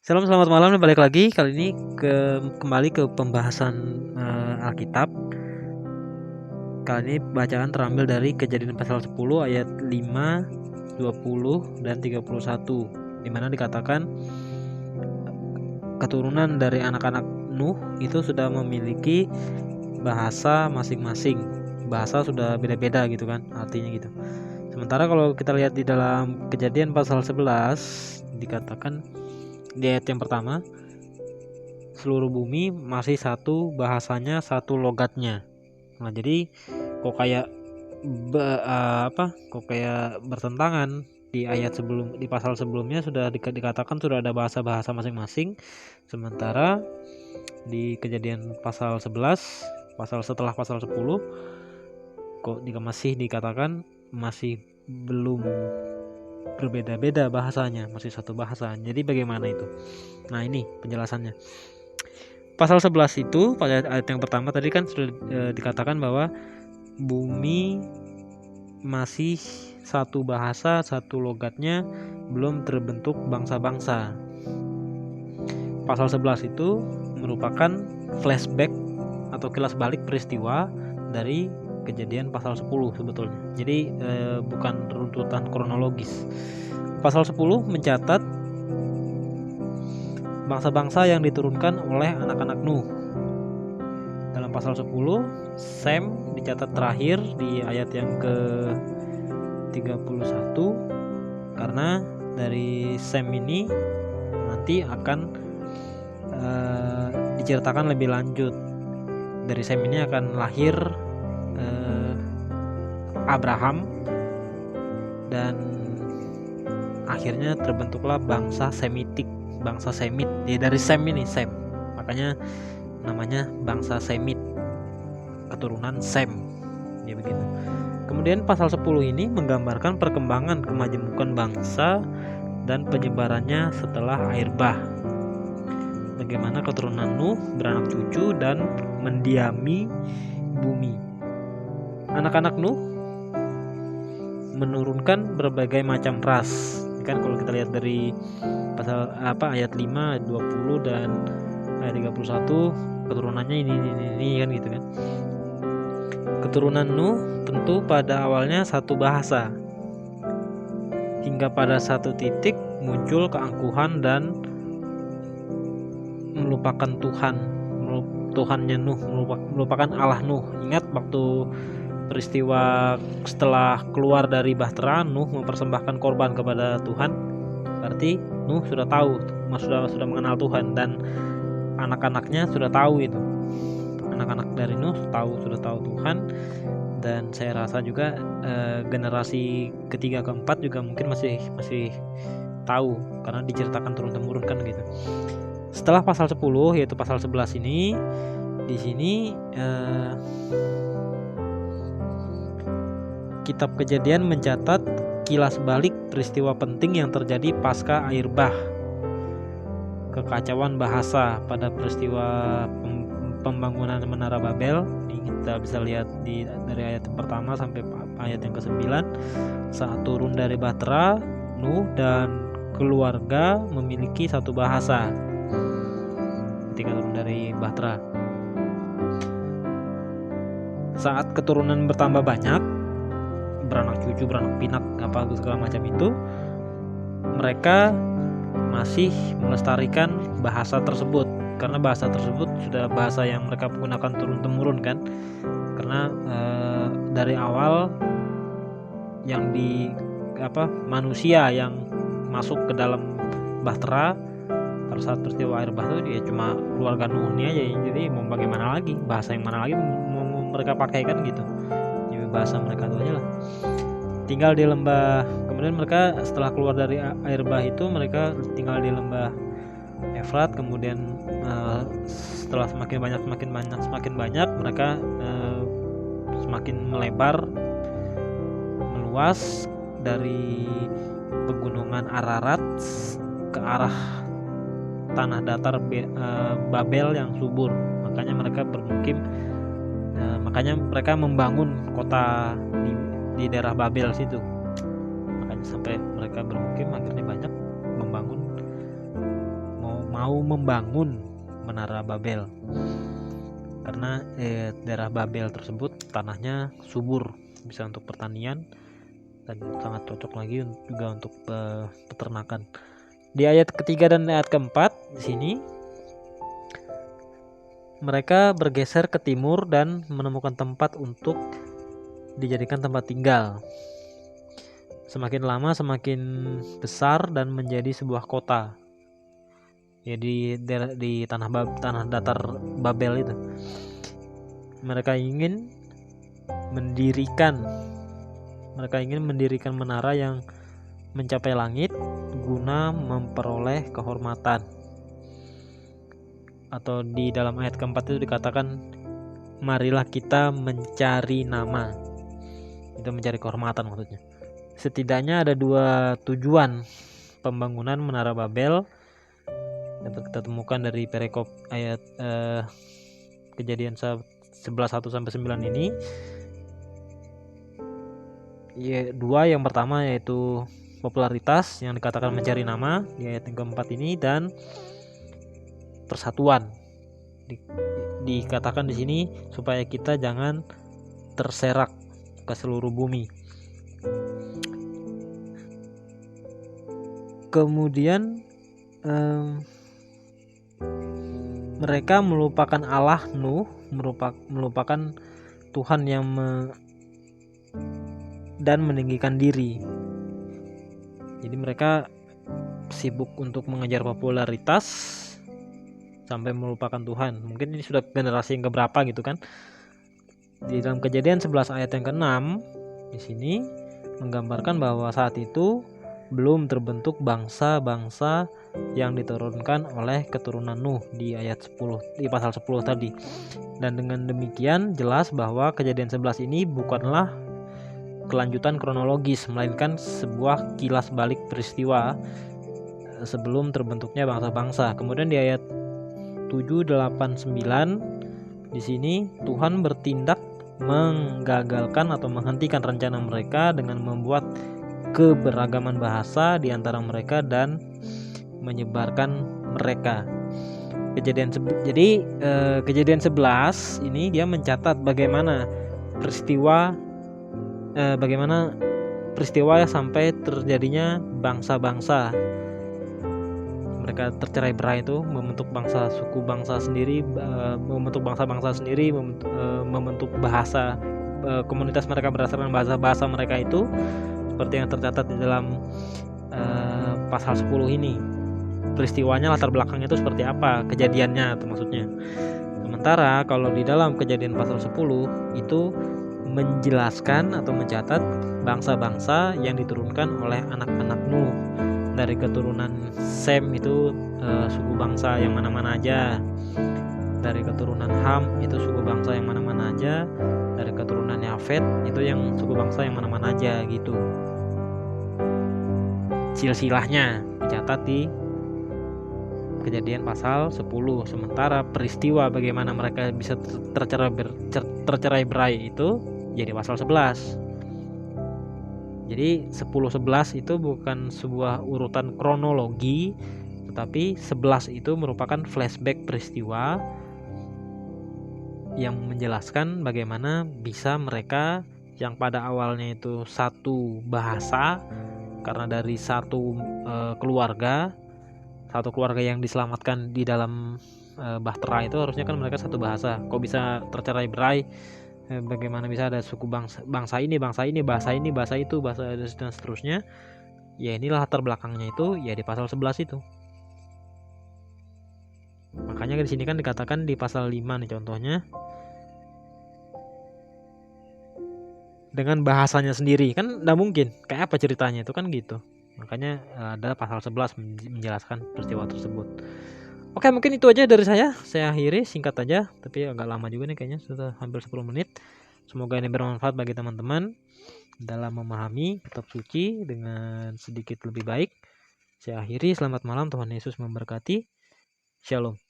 Shalom, selamat malam dan balik lagi. Kali ini kembali ke pembahasan Alkitab. Kali ini bacaan terambil dari Kejadian pasal 10 ayat 5, 20 dan 31, di mana dikatakan keturunan dari anak-anak Nuh itu sudah memiliki bahasa masing-masing. Bahasa sudah beda-beda gitu kan, artinya gitu. Sementara kalau kita lihat di dalam Kejadian pasal 11 dikatakan di ayat yang pertama, seluruh bumi masih satu bahasanya, satu logatnya. Nah, jadi kok kayak kok kayak bertentangan di ayat sebelum, di pasal sebelumnya sudah dikatakan sudah ada bahasa-bahasa masing-masing, sementara di Kejadian pasal 11, pasal setelah pasal 10, kok masih dikatakan masih belum berbeda-beda bahasanya, masih satu bahasa. Jadi bagaimana itu? Nah, ini penjelasannya. Pasal 11 itu pada ayat yang pertama tadi kan sudah dikatakan bahwa bumi masih satu bahasa, satu logatnya, belum terbentuk bangsa-bangsa. Pasal 11 itu merupakan flashback atau kilas balik peristiwa dari Kejadian pasal 10 sebetulnya. Jadi bukan runtutan kronologis. Pasal 10 mencatat bangsa-bangsa yang diturunkan oleh anak-anak Nuh. Dalam pasal 10, Sem dicatat terakhir di ayat yang ke-31, karena dari Sem ini nanti akan diceritakan lebih lanjut. Dari Sem ini akan lahir Abraham, dan akhirnya terbentuklah bangsa Semitik, bangsa Semit. Ya, dari Sem ini, Sem. Makanya namanya bangsa Semit, keturunan Sem. Ya begitu. Kemudian pasal 10 ini menggambarkan perkembangan kemajemukan bangsa dan penyebarannya setelah air bah. Bagaimana keturunan Nuh beranak cucu dan mendiami bumi. Anak-anak Nuh menurunkan berbagai macam ras. Kan kalau kita lihat dari pasal ayat 5, ayat 20 dan ayat 31, keturunannya ini kan gitu kan. Keturunan Nuh tentu pada awalnya satu bahasa, hingga pada satu titik muncul keangkuhan dan melupakan Tuhannya Nuh, melupakan Allah Nuh. Ingat waktu peristiwa setelah keluar dari bahtera, Nuh mempersembahkan korban kepada Tuhan. Berarti Nuh sudah tahu, sudah mengenal Tuhan, dan anak-anaknya sudah tahu itu. Anak-anak dari Nuh sudah tahu Tuhan, dan saya rasa juga generasi ketiga keempat juga mungkin masih tahu karena diceritakan turun-temurun kan gitu. Setelah pasal 10, yaitu pasal 11 ini, di sini Kitab Kejadian mencatat kilas balik peristiwa penting yang terjadi pasca air bah. Kekacauan bahasa pada peristiwa pembangunan Menara Babel. Ini kita bisa lihat dari ayat yang pertama sampai ayat yang ke-9. Saat turun dari bahtera, Nuh dan keluarga memiliki satu bahasa ketika turun dari bahtera. Saat keturunan bertambah banyak, beranak cucu, beranak pinak, segala macam itu, mereka masih melestarikan bahasa tersebut, karena bahasa tersebut sudah bahasa yang mereka gunakan turun-temurun kan. Karena dari awal yang manusia yang masuk ke dalam bahtera pada saat peristiwa air bah itu ya cuma keluarga Nuh ini aja. Jadi mau bagaimana lagi, bahasa yang mana lagi mau mereka pakai kan gitu. Bahasa mereka itu aja lah. Tinggal di lembah. Kemudian mereka setelah keluar dari air bah itu, mereka tinggal di lembah Efrat. Kemudian setelah semakin banyak mereka semakin melebar, meluas dari pegunungan Ararat ke arah tanah datar Babel yang subur. Makanya mereka bermukim. Makanya mereka membangun kota di daerah Babel situ. Makanya sampai mereka bermukim akhirnya banyak membangun, mau mau membangun menara Babel, karena daerah Babel tersebut tanahnya subur, bisa untuk pertanian dan sangat cocok lagi juga untuk peternakan. Di ayat ketiga dan ayat keempat di sini mereka bergeser ke timur dan menemukan tempat untuk dijadikan tempat tinggal. Semakin lama semakin besar dan menjadi sebuah kota. Ya di tanah datar Babel itu. Mereka ingin mendirikan menara yang mencapai langit guna memperoleh kehormatan. Atau di dalam ayat keempat itu dikatakan, marilah kita mencari nama. Itu mencari kehormatan maksudnya. Setidaknya ada dua tujuan pembangunan menara Babel yang kita temukan dari perikop ayat Kejadian 11:1-9 ini. Ya, dua, yang pertama yaitu popularitas yang dikatakan mencari nama di ayat yang keempat ini, dan persatuan dikatakan di sini supaya kita jangan terserak ke seluruh bumi. Kemudian mereka melupakan Allah Nuh, melupakan Tuhan yang dan meninggikan diri. Jadi mereka sibuk untuk mengejar popularitas sampai melupakan Tuhan. Mungkin ini sudah generasi yang keberapa gitu kan. Di dalam Kejadian 11 ayat yang ke-6 di sini menggambarkan bahwa saat itu belum terbentuk bangsa-bangsa yang diturunkan oleh keturunan Nuh di ayat 10, di pasal 10 tadi. Dan dengan demikian jelas bahwa Kejadian 11 ini bukanlah kelanjutan kronologis, melainkan sebuah kilas balik peristiwa sebelum terbentuknya bangsa-bangsa. Kemudian di ayat 7, 8, 9 di sini Tuhan bertindak menggagalkan atau menghentikan rencana mereka dengan membuat keberagaman bahasa di antara mereka dan menyebarkan mereka. Kejadian 11 ini dia mencatat bagaimana peristiwa sampai terjadinya bangsa-bangsa. Mereka tercerai-berai itu, membentuk suku bangsa sendiri, membentuk bangsa-bangsa sendiri, membentuk bahasa, komunitas mereka berdasarkan bahasa mereka itu, seperti yang tercatat di dalam pasal 10 ini. Peristiwanya, latar belakangnya itu seperti apa, kejadiannya itu maksudnya. Sementara kalau di dalam Kejadian pasal 10 itu menjelaskan atau mencatat bangsa-bangsa yang diturunkan oleh anak-anak Nuh. Dari keturunan Sem itu suku bangsa yang mana-mana aja. Dari keturunan Ham itu suku bangsa yang mana-mana aja. Dari keturunan Yafet itu yang suku bangsa yang mana-mana aja gitu. Silsilahnya dicatat di Kejadian pasal 10. Sementara peristiwa bagaimana mereka bisa tercerai-berai itu jadi pasal 11. Jadi 10-11 itu bukan sebuah urutan kronologi, tetapi 11 itu merupakan flashback peristiwa yang menjelaskan bagaimana bisa mereka yang pada awalnya itu satu bahasa, karena dari satu keluarga yang diselamatkan di dalam bahtera itu harusnya kan mereka satu bahasa. Kok bisa tercerai-berai? Bagaimana bisa ada suku bangsa ini, bahasa itu, bahasa dan seterusnya. Ya inilah latar belakangnya itu ya di pasal 11 itu. Makanya di sini kan dikatakan di pasal 5 nih contohnya, dengan bahasanya sendiri. Kan enggak mungkin, kayak apa ceritanya itu kan gitu. Makanya ada pasal 11 menjelaskan peristiwa tersebut. Oke, mungkin itu aja dari saya. Saya akhiri singkat aja, tapi agak lama juga nih kayaknya, sudah hampir 10 menit. Semoga ini bermanfaat bagi teman-teman dalam memahami kitab suci dengan sedikit lebih baik. Saya akhiri, selamat malam, Tuhan Yesus memberkati. Shalom.